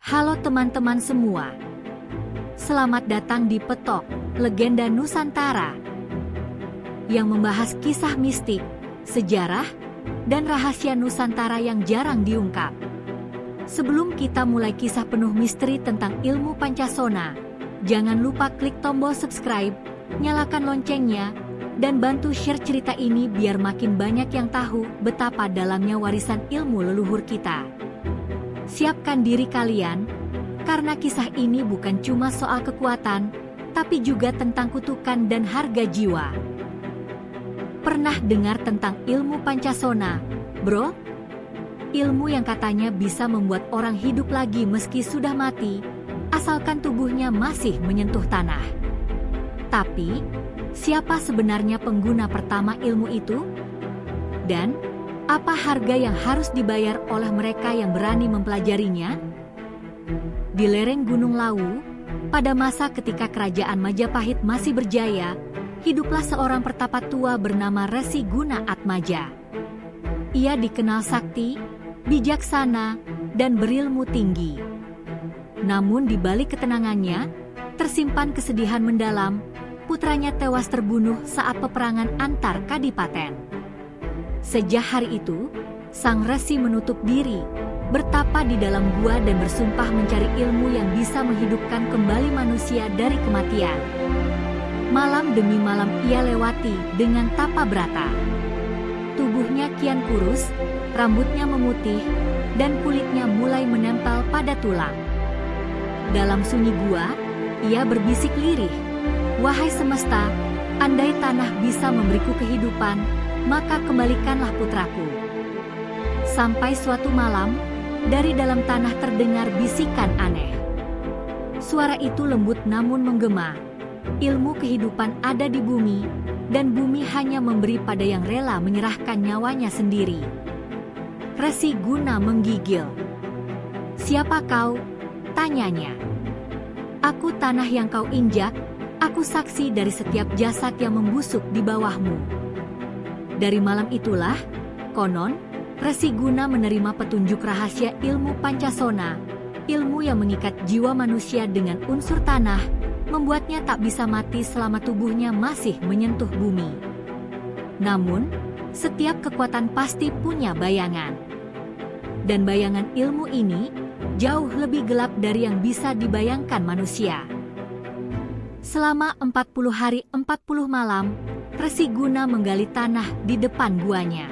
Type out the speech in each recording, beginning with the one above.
Halo teman-teman semua. Selamat datang di Petok, Legenda Nusantara, yang membahas kisah mistik, sejarah, dan rahasia Nusantara yang jarang diungkap. Sebelum kita mulai kisah penuh misteri tentang ilmu Pancasona, jangan lupa klik tombol subscribe, nyalakan loncengnya, dan bantu share cerita ini biar makin banyak yang tahu betapa dalamnya warisan ilmu leluhur kita. Siapkan diri kalian, karena kisah ini bukan cuma soal kekuatan, tapi juga tentang kutukan dan harga jiwa. Pernah dengar tentang ilmu Pancasona, bro? Ilmu yang katanya bisa membuat orang hidup lagi meski sudah mati, asalkan tubuhnya masih menyentuh tanah. Tapi, siapa sebenarnya pengguna pertama ilmu itu? Dan, apa harga yang harus dibayar oleh mereka yang berani mempelajarinya? Di lereng Gunung Lawu, pada masa ketika kerajaan Majapahit masih berjaya, hiduplah seorang pertapa tua bernama Resi Guna Atmaja. Ia dikenal sakti, bijaksana, dan berilmu tinggi. Namun di balik ketenangannya, tersimpan kesedihan mendalam. Putranya tewas terbunuh saat peperangan antar kadipaten. Sejak hari itu, sang resi menutup diri, bertapa di dalam gua dan bersumpah mencari ilmu yang bisa menghidupkan kembali manusia dari kematian. Malam demi malam ia lewati dengan tapa brata. Tubuhnya kian kurus, rambutnya memutih, dan kulitnya mulai menempel pada tulang. Dalam sunyi gua, ia berbisik lirih, "Wahai semesta, andai tanah bisa memberiku kehidupan, maka kembalikanlah putraku." Sampai suatu malam, dari dalam tanah terdengar bisikan aneh. Suara itu lembut namun menggema. Ilmu kehidupan ada di bumi, dan bumi hanya memberi pada yang rela menyerahkan nyawanya sendiri. Resi Guna menggigil. "Siapa kau?" tanyanya. "Aku tanah yang kau injak. Aku saksi dari setiap jasad yang membusuk di bawahmu." Dari malam itulah, konon, Resi Guna menerima petunjuk rahasia ilmu Pancasona, ilmu yang mengikat jiwa manusia dengan unsur tanah, membuatnya tak bisa mati selama tubuhnya masih menyentuh bumi. Namun, setiap kekuatan pasti punya bayangan. Dan bayangan ilmu ini, jauh lebih gelap dari yang bisa dibayangkan manusia. Selama 40 hari 40 malam, Resi Guna menggali tanah di depan guanya.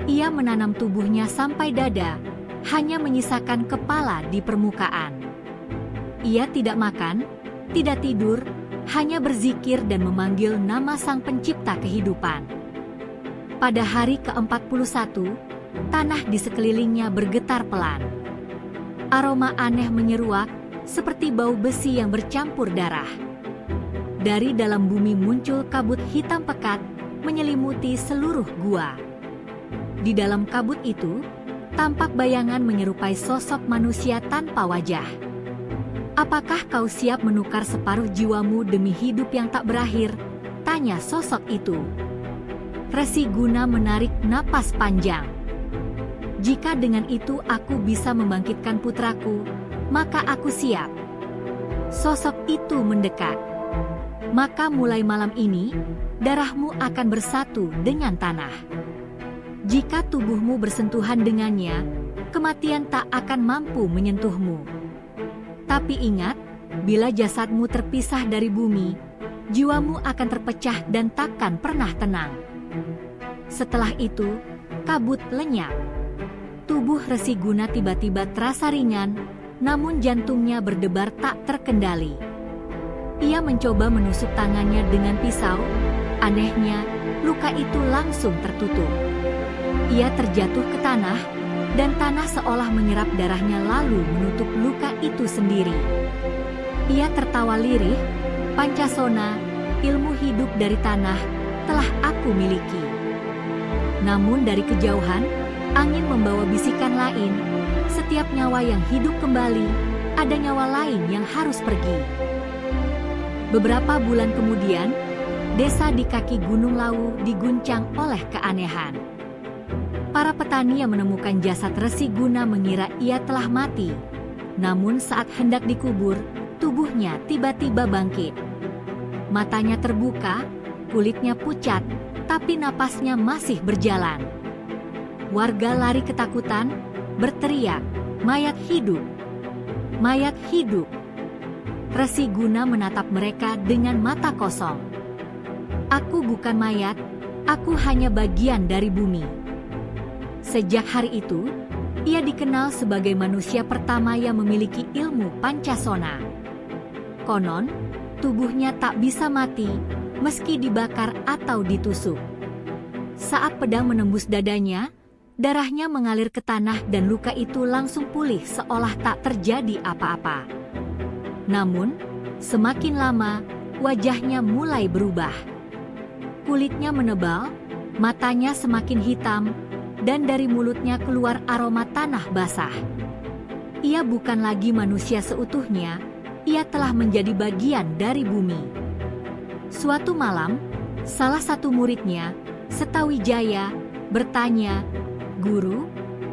Ia menanam tubuhnya sampai dada, hanya menyisakan kepala di permukaan. Ia tidak makan, tidak tidur, hanya berzikir dan memanggil nama Sang Pencipta kehidupan. Pada hari ke-41, tanah di sekelilingnya bergetar pelan. Aroma aneh menyeruak, seperti bau besi yang bercampur darah. Dari dalam bumi muncul kabut hitam pekat, menyelimuti seluruh gua. Di dalam kabut itu, tampak bayangan menyerupai sosok manusia tanpa wajah. "Apakah kau siap menukar separuh jiwamu demi hidup yang tak berakhir?" tanya sosok itu. Resi Guna menarik napas panjang. "Jika dengan itu aku bisa membangkitkan putraku, maka aku siap." Sosok itu mendekat. "Maka mulai malam ini, darahmu akan bersatu dengan tanah. Jika tubuhmu bersentuhan dengannya, kematian tak akan mampu menyentuhmu. Tapi ingat, bila jasadmu terpisah dari bumi, jiwamu akan terpecah dan takkan pernah tenang." Setelah itu, kabut lenyap. Tubuh Resi Guna tiba-tiba terasa ringan, namun jantungnya berdebar tak terkendali. Ia mencoba menusuk tangannya dengan pisau. Anehnya, luka itu langsung tertutup. Ia terjatuh ke tanah, dan tanah seolah menyerap darahnya lalu menutup luka itu sendiri. Ia tertawa lirih, "Pancasona, ilmu hidup dari tanah, telah aku miliki." Namun dari kejauhan, angin membawa bisikan lain. Setiap nyawa yang hidup kembali, ada nyawa lain yang harus pergi. Beberapa bulan kemudian, desa di kaki Gunung Lawu diguncang oleh keanehan. Para petani yang menemukan jasad Resi Guna mengira ia telah mati. Namun saat hendak dikubur, tubuhnya tiba-tiba bangkit. Matanya terbuka, kulitnya pucat, tapi napasnya masih berjalan. Warga lari ketakutan, berteriak, "Mayat hidup! Mayat hidup!" Resi Guna menatap mereka dengan mata kosong. "Aku bukan mayat, aku hanya bagian dari bumi." Sejak hari itu, ia dikenal sebagai manusia pertama yang memiliki ilmu Pancasona. Konon, tubuhnya tak bisa mati meski dibakar atau ditusuk. Saat pedang menembus dadanya, darahnya mengalir ke tanah dan luka itu langsung pulih seolah tak terjadi apa-apa. Namun, semakin lama, wajahnya mulai berubah. Kulitnya menebal, matanya semakin hitam, dan dari mulutnya keluar aroma tanah basah. Ia bukan lagi manusia seutuhnya, ia telah menjadi bagian dari bumi. Suatu malam, salah satu muridnya, Setawijaya, bertanya, "Guru,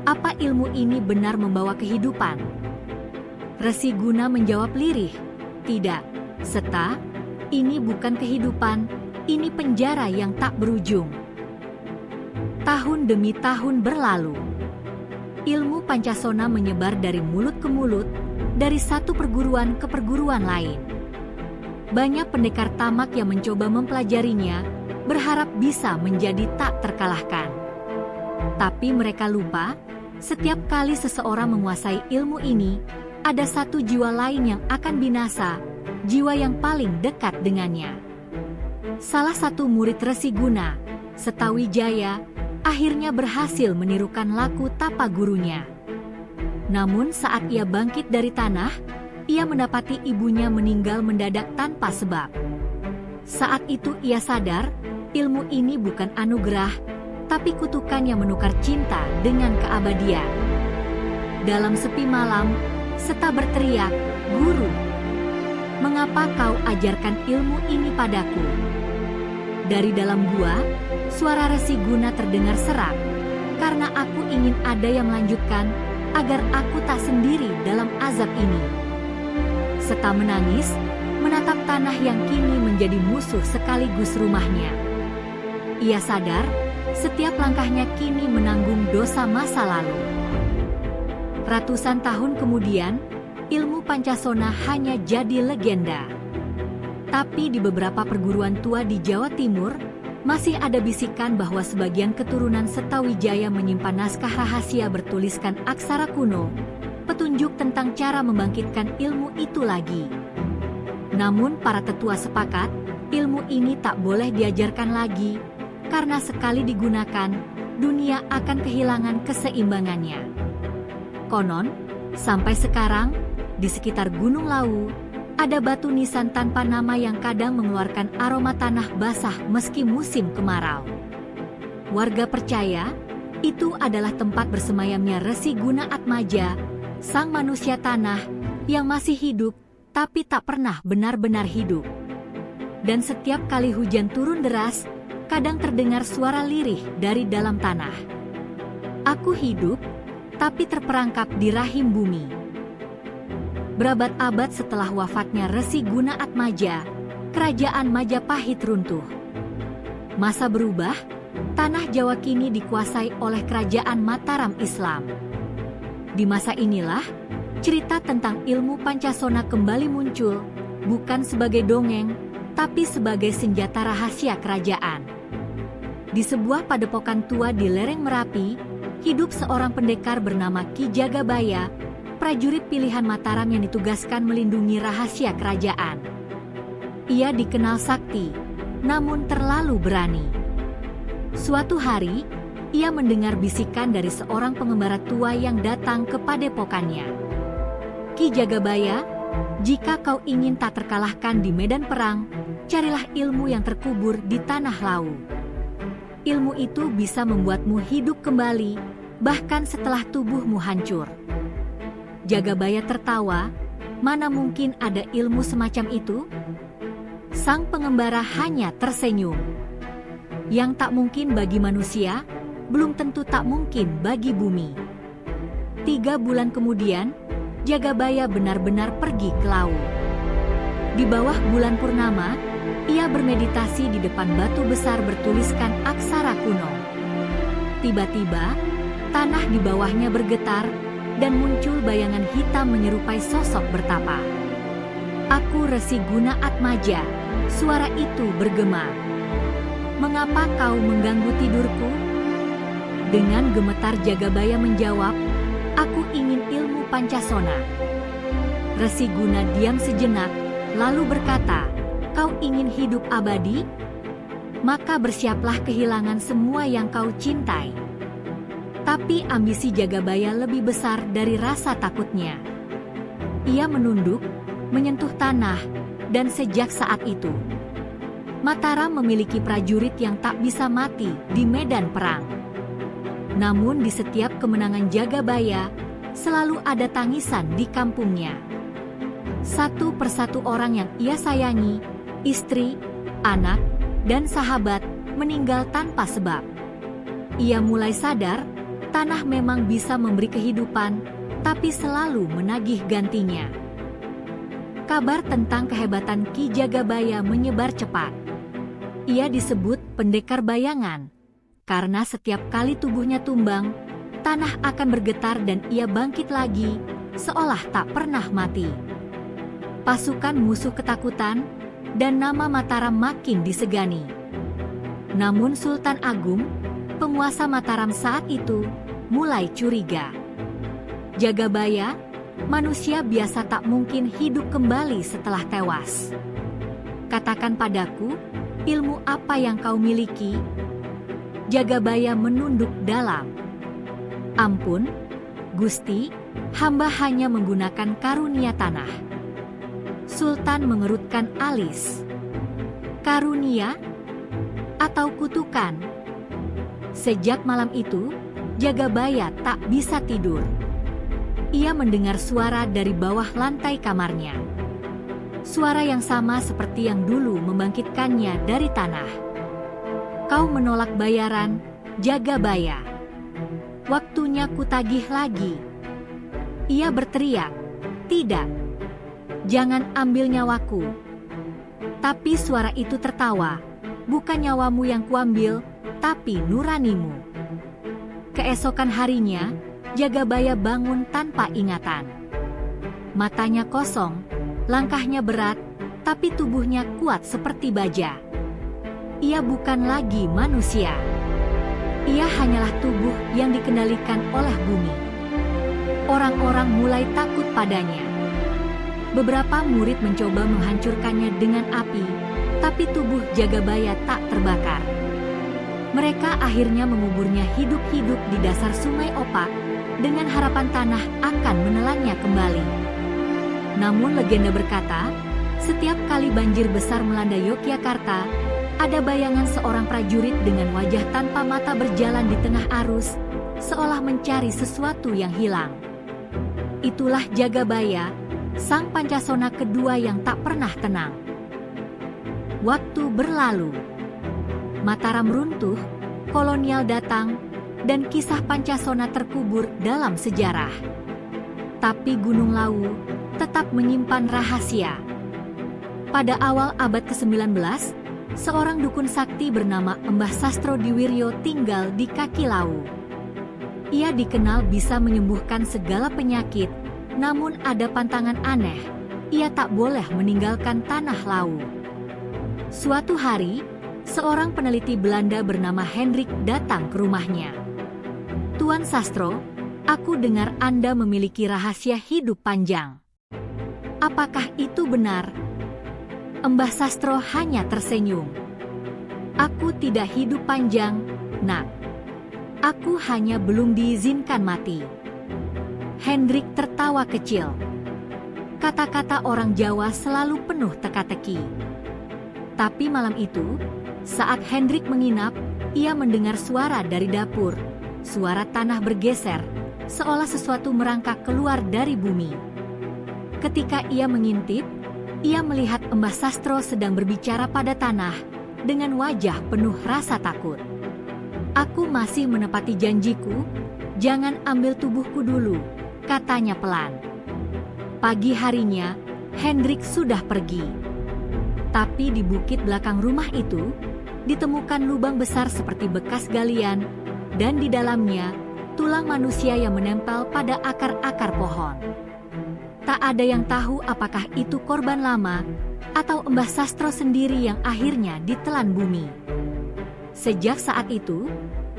apa ilmu ini benar membawa kehidupan?" Resi Guna menjawab lirih, "Tidak, Seta, ini bukan kehidupan, ini penjara yang tak berujung." Tahun demi tahun berlalu. Ilmu Pancasona menyebar dari mulut ke mulut, dari satu perguruan ke perguruan lain. Banyak pendekar tamak yang mencoba mempelajarinya, berharap bisa menjadi tak terkalahkan. Tapi mereka lupa, setiap kali seseorang menguasai ilmu ini, ada satu jiwa lain yang akan binasa, jiwa yang paling dekat dengannya. Salah satu murid Resi Guna, Setawijaya, akhirnya berhasil menirukan laku tapa gurunya. Namun saat ia bangkit dari tanah, ia mendapati ibunya meninggal mendadak tanpa sebab. Saat itu ia sadar, ilmu ini bukan anugerah, tapi kutukan yang menukar cinta dengan keabadian. Dalam sepi malam, Seta berteriak, "Guru, mengapa kau ajarkan ilmu ini padaku?" Dari dalam gua, suara Resi Guna terdengar serak, "Karena aku ingin ada yang melanjutkan, agar aku tak sendiri dalam azab ini." Seta menangis, menatap tanah yang kini menjadi musuh sekaligus rumahnya. Ia sadar, setiap langkahnya kini menanggung dosa masa lalu. Ratusan tahun kemudian, ilmu Pancasona hanya jadi legenda. Tapi di beberapa perguruan tua di Jawa Timur, masih ada bisikan bahwa sebagian keturunan Setawijaya menyimpan naskah rahasia bertuliskan aksara kuno, petunjuk tentang cara membangkitkan ilmu itu lagi. Namun para tetua sepakat, ilmu ini tak boleh diajarkan lagi, karena sekali digunakan, dunia akan kehilangan keseimbangannya. Konon, sampai sekarang, di sekitar Gunung Lawu, ada batu nisan tanpa nama yang kadang mengeluarkan aroma tanah basah meski musim kemarau. Warga percaya, itu adalah tempat bersemayamnya Resi Guna Atmaja, sang manusia tanah, yang masih hidup, tapi tak pernah benar-benar hidup. Dan setiap kali hujan turun deras, kadang terdengar suara lirih dari dalam tanah. "Aku hidup, tapi terperangkap di rahim bumi." Berabad-abad setelah wafatnya Resi Guna Atmaja, kerajaan Majapahit runtuh. Masa berubah, tanah Jawa kini dikuasai oleh kerajaan Mataram Islam. Di masa inilah, cerita tentang ilmu Pancasona kembali muncul, bukan sebagai dongeng, tapi sebagai senjata rahasia kerajaan. Di sebuah padepokan tua di lereng Merapi, hidup seorang pendekar bernama Ki Jagabaya, prajurit pilihan Mataram yang ditugaskan melindungi rahasia kerajaan. Ia dikenal sakti, namun terlalu berani. Suatu hari, ia mendengar bisikan dari seorang pengembara tua yang datang ke padepokannya. "Ki Jagabaya, jika kau ingin tak terkalahkan di medan perang, carilah ilmu yang terkubur di tanah Lawu. Ilmu itu bisa membuatmu hidup kembali, bahkan setelah tubuhmu hancur." Jagabaya tertawa, "Mana mungkin ada ilmu semacam itu?" Sang pengembara hanya tersenyum. Yang tak mungkin bagi manusia, belum tentu tak mungkin bagi bumi. 3 bulan kemudian, Jagabaya benar-benar pergi ke laut. Di bawah bulan purnama, ia bermeditasi di depan batu besar bertuliskan aksara kuno. Tiba-tiba, tanah di bawahnya bergetar dan muncul bayangan hitam menyerupai sosok bertapa. "Aku Resi Guna Atmaja," suara itu bergema. "Mengapa kau mengganggu tidurku?" Dengan gemetar Jagabaya menjawab, "Aku ingin ilmu Pancasona." Resi Guna diam sejenak, lalu berkata, "Kau ingin hidup abadi? Maka bersiaplah kehilangan semua yang kau cintai." Tapi ambisi Jagabaya lebih besar dari rasa takutnya. Ia menunduk, menyentuh tanah, dan sejak saat itu, Mataram memiliki prajurit yang tak bisa mati di medan perang. Namun di setiap kemenangan Jagabaya, selalu ada tangisan di kampungnya. Satu persatu orang yang ia sayangi, istri, anak, dan sahabat, meninggal tanpa sebab. Ia mulai sadar, tanah memang bisa memberi kehidupan, tapi selalu menagih gantinya. Kabar tentang kehebatan Ki Jagabaya menyebar cepat. Ia disebut pendekar bayangan, karena setiap kali tubuhnya tumbang, tanah akan bergetar dan ia bangkit lagi, seolah tak pernah mati. Pasukan musuh ketakutan, dan nama Mataram makin disegani. Namun Sultan Agung, penguasa Mataram saat itu, mulai curiga. Jagabaya, manusia biasa tak mungkin hidup kembali setelah tewas. Katakan padaku, ilmu apa yang kau miliki? Jagabaya menunduk dalam. "Ampun, Gusti, hamba hanya menggunakan karunia tanah." Sultan mengerutkan alis. "Karunia? Atau kutukan?" Sejak malam itu, Jagabaya tak bisa tidur. Ia mendengar suara dari bawah lantai kamarnya. Suara yang sama seperti yang dulu membangkitkannya dari tanah. "Kau menolak bayaran, Jagabaya. Waktunya kutagih lagi." Ia berteriak, "Tidak, jangan ambil nyawaku." Tapi suara itu tertawa, "Bukan nyawamu yang kuambil, tapi nuranimu." Keesokan harinya, Jagabaya bangun tanpa ingatan. Matanya kosong, langkahnya berat, tapi tubuhnya kuat seperti baja. Ia bukan lagi manusia. Ia hanyalah tubuh yang dikendalikan oleh bumi. Orang-orang mulai takut padanya. Beberapa murid mencoba menghancurkannya dengan api, tapi tubuh Jagabaya tak terbakar. Mereka akhirnya menguburnya hidup-hidup di dasar Sungai Opak, dengan harapan tanah akan menelannya kembali. Namun legenda berkata, setiap kali banjir besar melanda Yogyakarta, ada bayangan seorang prajurit dengan wajah tanpa mata berjalan di tengah arus, seolah mencari sesuatu yang hilang. Itulah Jagabaya, sang Pancasona kedua yang tak pernah tenang. Waktu berlalu. Mataram runtuh, kolonial datang, dan kisah Pancasona terkubur dalam sejarah. Tapi Gunung Lawu tetap menyimpan rahasia. Pada awal abad ke-19, seorang dukun sakti bernama Embah Sastro Diwiryo tinggal di kaki Lawu. Ia dikenal bisa menyembuhkan segala penyakit, namun ada pantangan aneh, ia tak boleh meninggalkan tanah Lawu. Suatu hari, seorang peneliti Belanda bernama Hendrik datang ke rumahnya. "Tuan Sastro, aku dengar Anda memiliki rahasia hidup panjang. Apakah itu benar?" Embah Sastro hanya tersenyum. "Aku tidak hidup panjang, Nak. Aku hanya belum diizinkan mati." Hendrik tertawa kecil. Kata-kata orang Jawa selalu penuh teka-teki. Tapi malam itu, saat Hendrik menginap, ia mendengar suara dari dapur. Suara tanah bergeser, seolah sesuatu merangkak keluar dari bumi. Ketika ia mengintip, ia melihat Embah Sastro sedang berbicara pada tanah, dengan wajah penuh rasa takut. "Aku masih menepati janjiku, jangan ambil tubuhku dulu," katanya pelan. Pagi harinya, Hendrik sudah pergi. Tapi di bukit belakang rumah itu, ditemukan lubang besar seperti bekas galian, dan di dalamnya, tulang manusia yang menempel pada akar-akar pohon. Tak ada yang tahu apakah itu korban lama, atau Mbah Sastro sendiri yang akhirnya ditelan bumi. Sejak saat itu,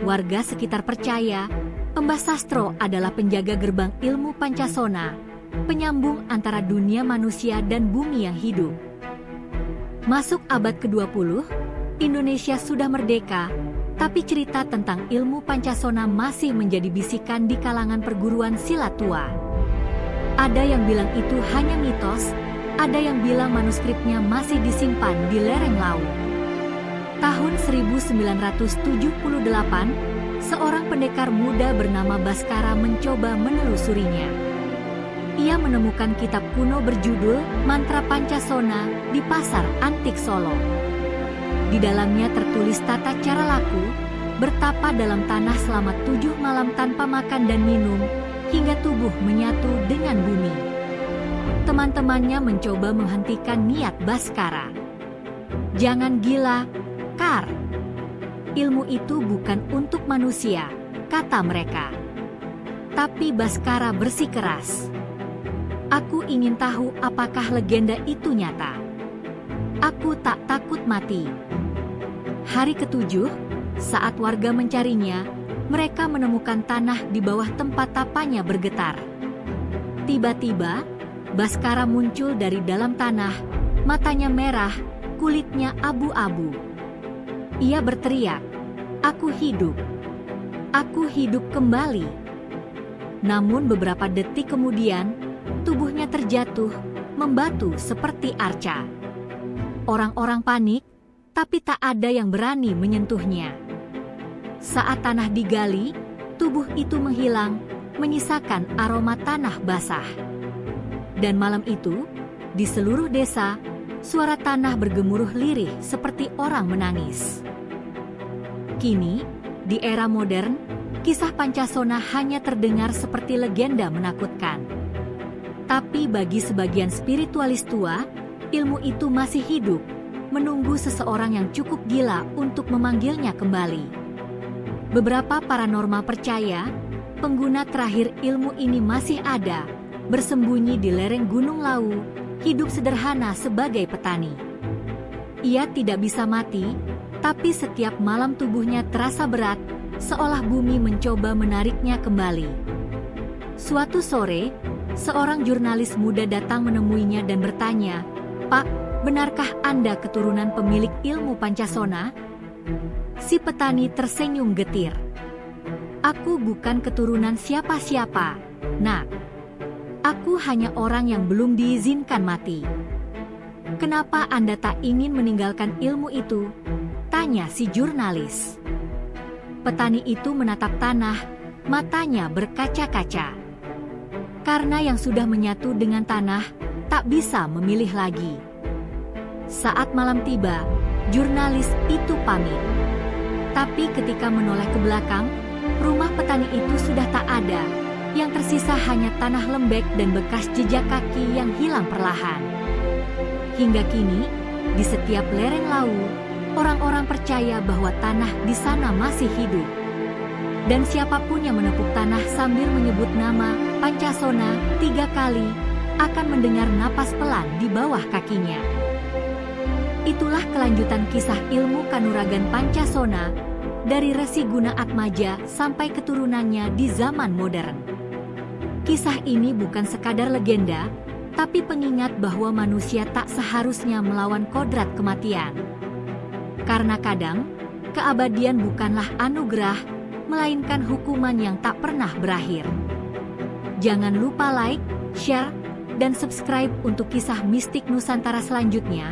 warga sekitar percaya, Mbah Sastro adalah penjaga gerbang ilmu Pancasona, penyambung antara dunia manusia dan bumi yang hidup. Masuk abad ke-20, Indonesia sudah merdeka, tapi cerita tentang ilmu Pancasona masih menjadi bisikan di kalangan perguruan silat tua. Ada yang bilang itu hanya mitos, ada yang bilang manuskripnya masih disimpan di lereng laut. Tahun 1978, seorang pendekar muda bernama Baskara mencoba menelusurinya. Ia menemukan kitab kuno berjudul Mantra Pancasona di Pasar Antik Solo. Di dalamnya tertulis tata cara laku, bertapa dalam tanah selama 7 malam tanpa makan dan minum, hingga tubuh menyatu dengan bumi. Teman-temannya mencoba menghentikan niat Baskara. Jangan gila, Kar. Ilmu itu bukan untuk manusia, kata mereka. Tapi Baskara bersikeras. Aku ingin tahu apakah legenda itu nyata. Aku tak takut mati. Hari ke-7, saat warga mencarinya, mereka menemukan tanah di bawah tempat tapanya bergetar. Tiba-tiba, Baskara muncul dari dalam tanah, matanya merah, kulitnya abu-abu. Ia berteriak, "Aku hidup. Aku hidup kembali." Namun beberapa detik kemudian, tubuhnya terjatuh, membatu seperti arca. Orang-orang panik, tapi tak ada yang berani menyentuhnya. Saat tanah digali, tubuh itu menghilang, menyisakan aroma tanah basah. Dan malam itu, di seluruh desa, suara tanah bergemuruh lirih seperti orang menangis. Kini, di era modern, kisah Pancasona hanya terdengar seperti legenda menakutkan. Tapi bagi sebagian spiritualis tua, ilmu itu masih hidup, menunggu seseorang yang cukup gila untuk memanggilnya kembali. Beberapa paranormal percaya, pengguna terakhir ilmu ini masih ada, bersembunyi di lereng Gunung Lawu, hidup sederhana sebagai petani. Ia tidak bisa mati, tapi setiap malam tubuhnya terasa berat, seolah bumi mencoba menariknya kembali. Suatu sore, seorang jurnalis muda datang menemuinya dan bertanya, "Pak, benarkah Anda keturunan pemilik ilmu Pancasona?" Si petani tersenyum getir. "Aku bukan keturunan siapa-siapa, Nak. Aku hanya orang yang belum diizinkan mati." "Kenapa Anda tak ingin meninggalkan ilmu itu?" tanya si jurnalis. Petani itu menatap tanah, matanya berkaca-kaca. Karena yang sudah menyatu dengan tanah, tak bisa memilih lagi. Saat malam tiba, jurnalis itu pamit. Tapi ketika menoleh ke belakang, rumah petani itu sudah tak ada. Yang tersisa hanya tanah lembek dan bekas jejak kaki yang hilang perlahan. Hingga kini, di setiap lereng Lawu, orang-orang percaya bahwa tanah di sana masih hidup. Dan siapapun yang menepuk tanah sambil menyebut nama Pancasona 3 kali, akan mendengar napas pelan di bawah kakinya. Itulah kelanjutan kisah ilmu kanuragan Pancasona, dari Resi Guna Atmaja sampai keturunannya di zaman modern. Kisah ini bukan sekadar legenda, tapi pengingat bahwa manusia tak seharusnya melawan kodrat kematian. Karena kadang, keabadian bukanlah anugerah, melainkan hukuman yang tak pernah berakhir. Jangan lupa like, share, dan subscribe untuk kisah mistik Nusantara selanjutnya,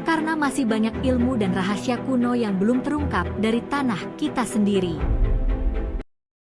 karena masih banyak ilmu dan rahasia kuno yang belum terungkap dari tanah kita sendiri.